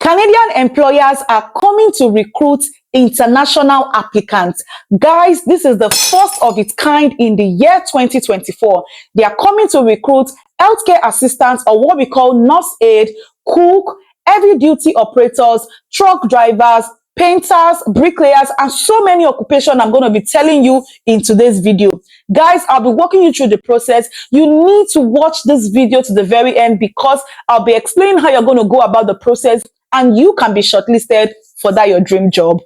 Canadian employers are coming to recruit international applicants. Guys, this is the first of its kind in the year 2024. They are coming to recruit healthcare assistants, or what we call nurse aid, cook, heavy duty operators, truck drivers, painters, bricklayers, and so many occupations I'm going to be telling you in today's video. Guys, I'll be walking you through the process. You need to watch this video to the very end because I'll be explaining how you're going to go about the process and you can be shortlisted for that your dream job.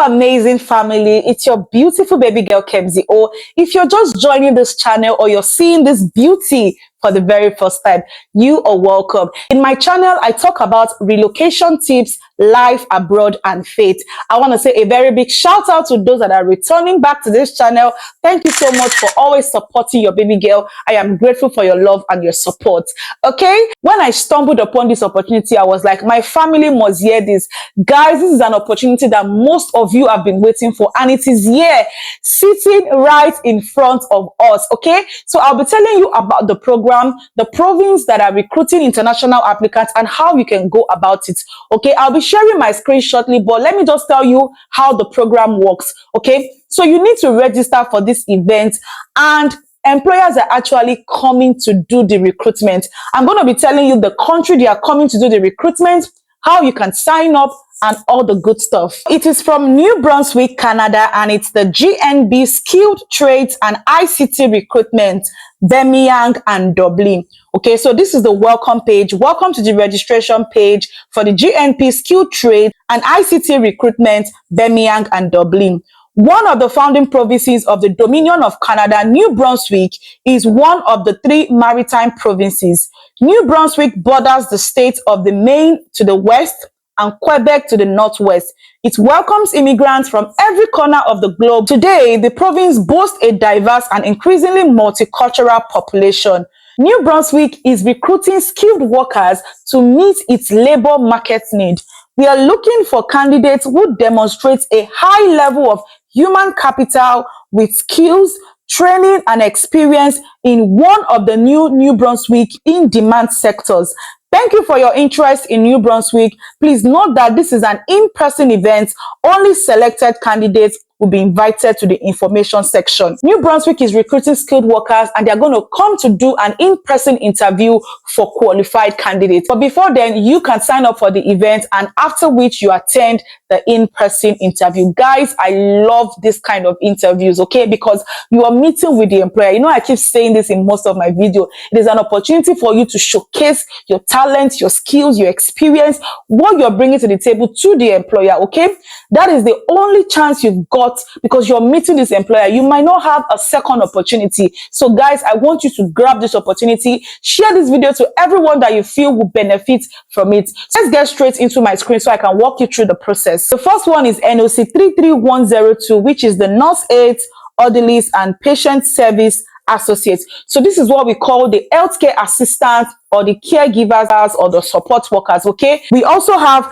Amazing family, it's your beautiful baby girl Khemzy. Or if you're just joining this channel or you're seeing this beauty for the very first time, you are welcome. In my channel, I talk about relocation tips, life abroad, and faith. I want to say a very big shout out to those that are returning back to this channel. Thank you so much for always supporting your baby girl. I am grateful for your love and your support. Okay, when I stumbled upon this opportunity, I was like, my family must hear this. Guys, this is an opportunity that most of you have been waiting for, and it is here sitting right in front of us. Okay, so I'll be telling you about the program, the province that are recruiting international applicants, and how you can go about it. Okay, I'll be sharing my screen shortly, but let me just tell you how the program works. Okay, so you need to register for this event, and employers are actually coming to do the recruitment. I'm going to be telling you the country they are coming to do the recruitment, how you can sign up, and all the good stuff. It is from New Brunswick, Canada, and it's the GNB Skilled Trades and ICT Recruitment, Birmingham and Dublin. Okay, so this is the welcome page. Welcome to the registration page for the GNP Skilled Trade and ICT Recruitment, Birmingham and Dublin. One of the founding provinces of the Dominion of Canada, New Brunswick is one of the 3 maritime provinces. New Brunswick borders the states of the Maine to the west and Quebec to the northwest. It welcomes immigrants from every corner of the globe. Today, the province boasts a diverse and increasingly multicultural population. New Brunswick is recruiting skilled workers to meet its labor market need. We are looking for candidates who demonstrate a high level of human capital with skills, training, and experience in one of the New Brunswick in-demand sectors. Thank you for your interest in New Brunswick. Please note that this is an in-person event. Only selected candidates will be invited to the information section. New Brunswick is recruiting skilled workers, and they're going to come to do an in-person interview for qualified candidates. But before then, you can sign up for the event, and after which you attend the in-person interview. Guys, I love this kind of interviews, okay? Because you are meeting with the employer. You know, I keep saying this in most of my videos. It is an opportunity for you to showcase your talent, your skills, your experience, what you're bringing to the table to the employer, okay? That is the only chance you've got because you're meeting this employer. You might not have a second opportunity. So guys, I want you to grab this opportunity. Share this video to everyone that you feel will benefit from it. Let's get straight into my screen so I can walk you through the process. The first one is NOC 33102, which is the Nurse Aides, Orderlies, and Patient Service Associates. So this is what we call the healthcare assistants or the caregivers or the support workers, okay? We also have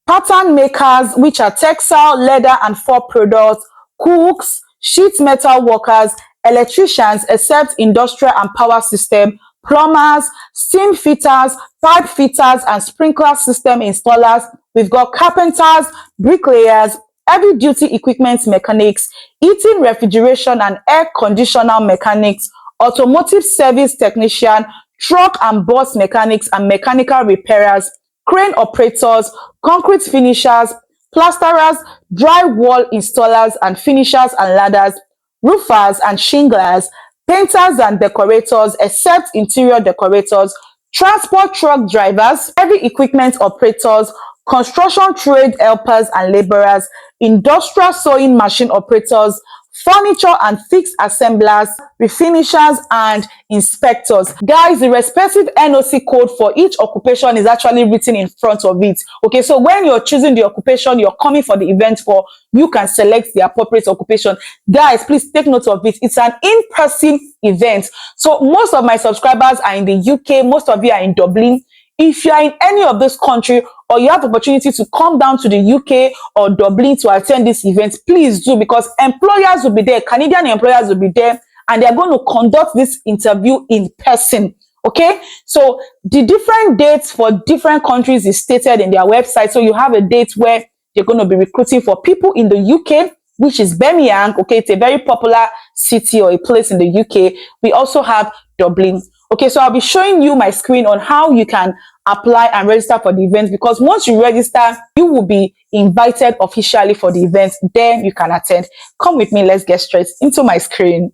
pattern makers, which are textile, leather, and fur products, cooks, sheet metal workers, electricians, except industrial and power system, plumbers, steam fitters, pipe fitters, and sprinkler system installers. We've got carpenters, bricklayers, heavy duty equipment mechanics, heating, refrigeration, and air conditioner mechanics, automotive service technician, truck and bus mechanics and mechanical repairers, crane operators, concrete finishers, plasterers, drywall installers and finishers and ladders, roofers and shinglers, painters and decorators, except interior decorators, transport truck drivers, heavy equipment operators, construction trade helpers and laborers, industrial sewing machine operators, furniture and fixed assemblers, refinishers, and inspectors. Guys, the respective NOC code for each occupation is actually written in front of it. Okay, so when you're choosing the occupation you're coming for the event for, you can select the appropriate occupation. Guys, please take note of it. It's an in-person event. So most of my subscribers are in the UK, most of you are in Dublin. If you are in any of this country or you have the opportunity to come down to the UK or Dublin to attend this event, please do, because employers will be there, Canadian employers will be there, and they're going to conduct this interview in person. Okay, so the different dates for different countries is stated in their website. So you have a date where they're going to be recruiting for people in the UK, which is Birmingham. Okay, it's a very popular city or a place in the UK. We also have Dublin. Okay, so I'll be showing you my screen on how you can apply and register for the event, because once you register, you will be invited officially for the event. Then you can attend. Come with me, let's get straight into my screen.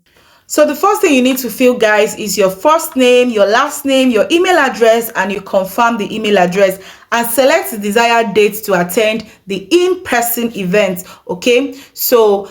So the first thing you need to fill, guys, is your first name, your last name, your email address, and you confirm the email address and select the desired date to attend the in-person event. Okay, so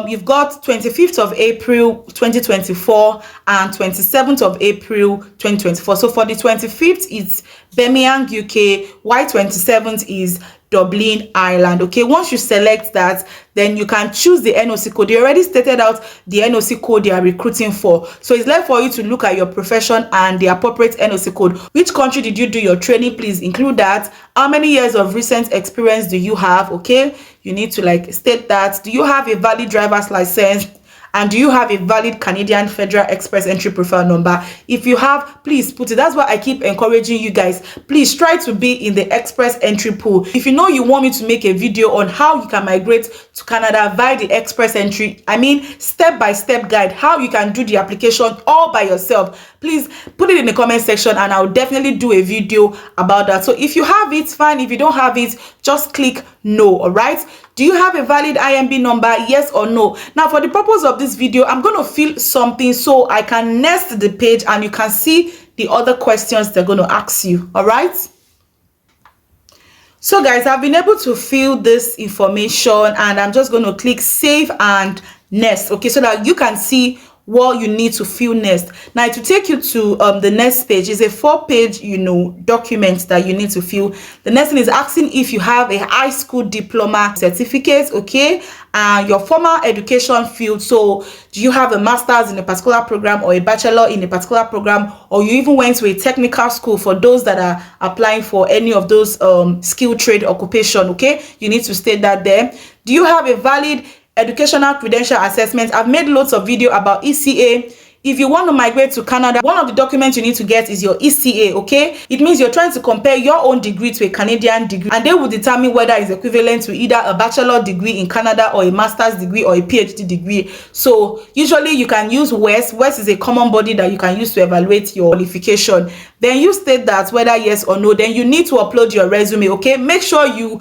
you've got 25th of April 2024 and 27th of April 2024. So for the 25th, it's Birmingham, UK, while 27th is Dublin, Ireland. Okay, once you select that, then you can choose the NOC code. They already stated out the NOC code they are recruiting for, so it's left for you to look at your profession and the appropriate NOC code. Which country did you do your training? Please include that. How many years of recent experience do you have? Okay, you need to like state that. Do you have a valid driver's license? And do you have a valid Canadian Federal Express Entry Profile number? If you have, please put it. That's why I keep encouraging you guys. Please try to be in the Express Entry pool. If you know you want me to make a video on how you can migrate to Canada via the Express Entry, I mean step-by-step guide, how you can do the application all by yourself, please put it in the comment section and I'll definitely do a video about that. So if you have it, fine. If you don't have it, just click no. All right. Do you have a valid IMB number? Yes or no? Now, for the purpose of this video, I'm going to fill something so I can nest the page and you can see the other questions they're going to ask you. All right. So guys, I've been able to fill this information and I'm just going to click save and nest. Okay, so that you can see what you need to fill next. Now to take you to the next page is a 4-page document that you need to fill. The next thing is asking if you have a high school diploma certificate, okay, and your formal education field. So do you have a master's in a particular program or a bachelor in a particular program, or you even went to a technical school for those that are applying for any of those skill trade occupation? Okay, you need to state that there. Do you have a valid educational credential assessment? I've made lots of video about ECA. If you want to migrate to Canada, one of the documents you need to get is your ECA. Okay, it means you're trying to compare your own degree to a Canadian degree, and they will determine whether it's equivalent to either a bachelor degree in Canada or a master's degree or a PhD degree. So usually you can use WES. WES is a common body that you can use to evaluate your qualification. Then you state that whether yes or no. Then you need to upload your resume. Okay, make sure you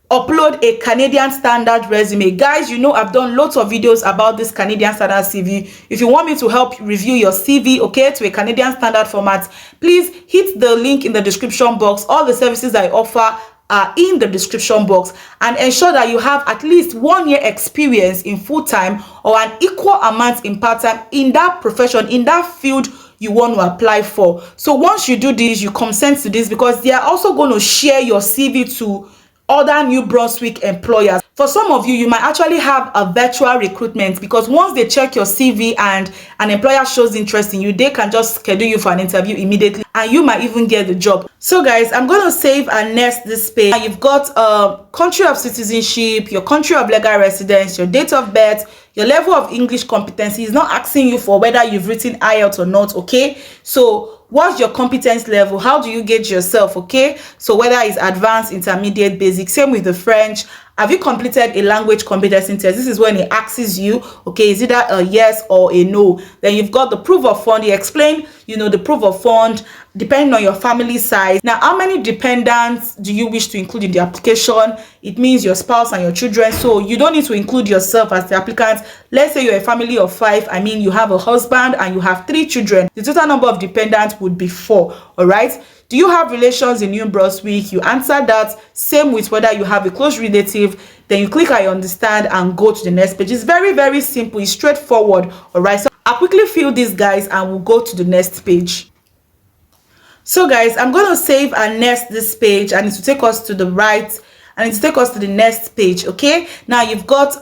upload a Canadian standard resume. Guys, you know I've done lots of videos about this Canadian standard CV. If you want me to help review your CV, okay, to a Canadian standard format, please hit the link in the description box. All the services I offer are in the description box, and ensure that you have at least 1 year experience in full-time or an equal amount in part-time in that profession, in that field you want to apply for. So once you do this, you consent to this, because they are also going to share your CV to other New Brunswick employers. For some of you, you might actually have a virtual recruitment, because once they check your CV and an employer shows interest in you, they can just schedule you for an interview immediately and you might even get the job. So guys, I'm going to save and next this page. Now you've got country of citizenship, your country of legal residence, your date of birth, your level of English competency. Is not asking you for whether you've written IELTS or not. Okay, so what's your competence level? How do you gauge yourself? Okay, so whether it's advanced, intermediate, basic. Same with the French. Have you completed a language competency test? This is when it asks you, okay, is either a yes or a no. Then you've got the proof of fund. You explain, the proof of fund depending on your family size. Now, how many dependents do you wish to include in the application? It means your spouse and your children. So you don't need to include yourself as the applicant. Let's say you're a family of 5. I mean, you have a husband and you have 3 children. The total number of dependents would be 4. All right. Do you have relations in New Brunswick? You answer that. Same with whether you have a close relative. Then you click I understand and go to the next page. It's very, very simple. It's straightforward. All right. So I'll quickly fill these guys and we'll go to the next page. So guys, I'm going to save and next this page, and it will take us to the right, and it's take us to the next page. Okay, now you've got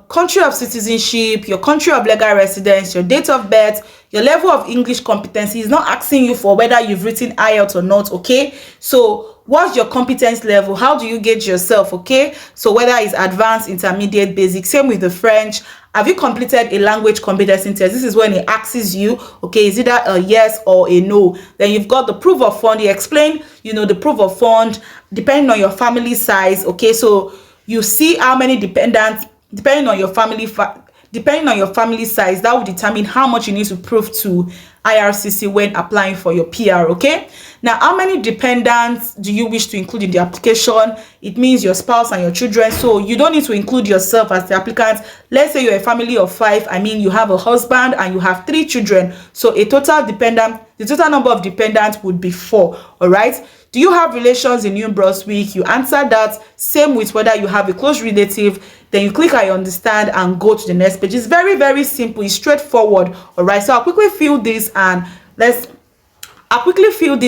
country of citizenship, your country of legal residence, your date of birth, Your level of English competency is not asking you for whether you've written IELTS or not, okay? So what's your competence level? How do you gauge yourself, okay? So whether it's advanced, intermediate, basic. Same with the French. Have you completed a language competency test? This is when it asks you, okay, is either a yes or a no. Then you've got the proof of fund. You explain, you know, the proof of fund depending on your family size, okay? So you see how many dependents, depending on your family size, that will determine how much you need to prove to IRCC when applying for your PR, okay? Now, how many dependents do you wish to include in the application? It means your spouse and your children. So you don't need to include yourself as the applicant. Let's say you're a family of 5. I mean, you have a husband and you have 3 children. So the total number of dependents would be 4, all right? Do you have relations in New Brunswick? You answer that. Same with whether you have a close relative. Then you click I understand and go to the next page. It's very, very simple. It's straightforward. All right. So I'll quickly fill this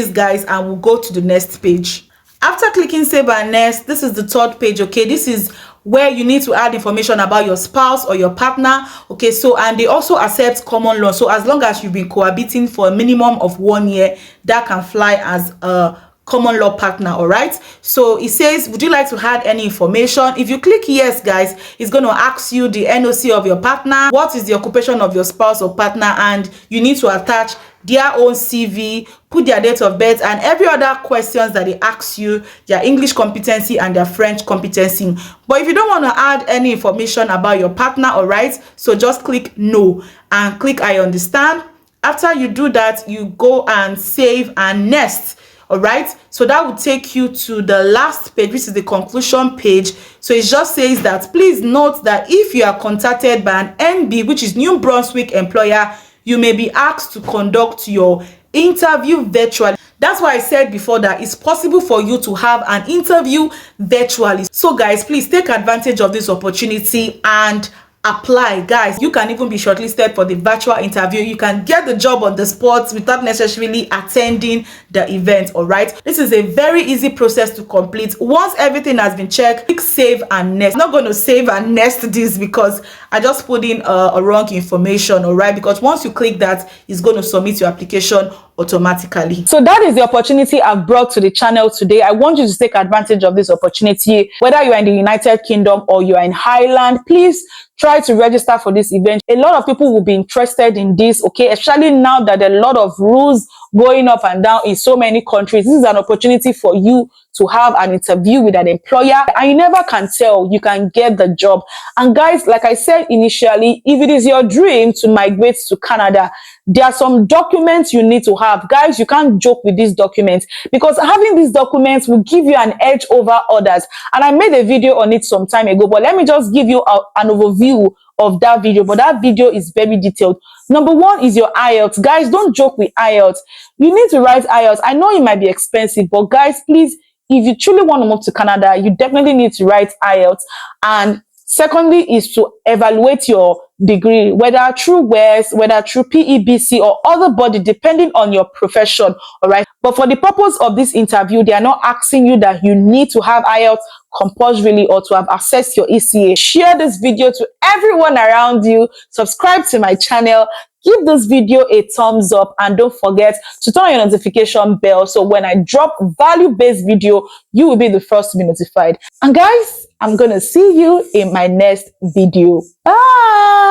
guys, and we'll go to the next page. After clicking save and next, this is the 3rd page. Okay, this is where you need to add information about your spouse or your partner. Okay, so and they also accept common law. So as long as you've been cohabiting for a minimum of 1 year, that can fly as a common law partner. All right, so it says, would you like to add any information? If you click yes, guys, it's going to ask you the NOC of your partner, what is the occupation of your spouse or partner, and you need to attach their own CV, put their date of birth, and every other questions that they ask you, their English competency and their French competency. But if you don't want to add any information about your partner, all right, so just click no and click I understand. After you do that, you go and save and next. All right, so that will take you to the last page, which is the conclusion page. So it just says that please note that if you are contacted by an NB, which is New Brunswick employer, you may be asked to conduct your interview virtually. That's why I said before that it's possible for you to have an interview virtually. So guys, please take advantage of this opportunity and apply. Guys, you can even be shortlisted for the virtual interview. You can get the job on the spot without necessarily attending the event. All right, this is a very easy process to complete. Once everything has been checked, click save and next. I'm not going to save and next this because I just put in a wrong information. All right, because once you click that, it's going to submit your application automatically. So that is the opportunity I've brought to the channel today. I want you to take advantage of this opportunity. Whether you are in the United Kingdom or you are in Ireland, please try to register for this event. A lot of people will be interested in this, okay, especially now that there are a lot of rules going up and down in so many countries. This is an opportunity for you to have an interview with an employer, and you never can tell, you can get the job. And guys, like I said initially, if it is your dream to migrate to Canada, there are some documents you need to have. Guys, you can't joke with these documents, because having these documents will give you an edge over others. And I made a video on it some time ago, but let me just give you an overview of that video. But that video is very detailed. Number 1 is your IELTS. Guys, don't joke with IELTS. You need to write IELTS. I know it might be expensive, but guys, please, if you truly want to move to Canada, you definitely need to write IELTS. And secondly is to evaluate your degree, whether through WES, whether through PEBC or other body, depending on your profession. All right. But for the purpose of this interview, they are not asking you that you need to have IELTS compulsorily or to have accessed your ECA. Share this video to everyone around you. Subscribe to my channel. Give this video a thumbs up, and don't forget to turn on your notification bell so when I drop value-based video, you will be the first to be notified. And guys, I'm gonna see you in my next video. Bye.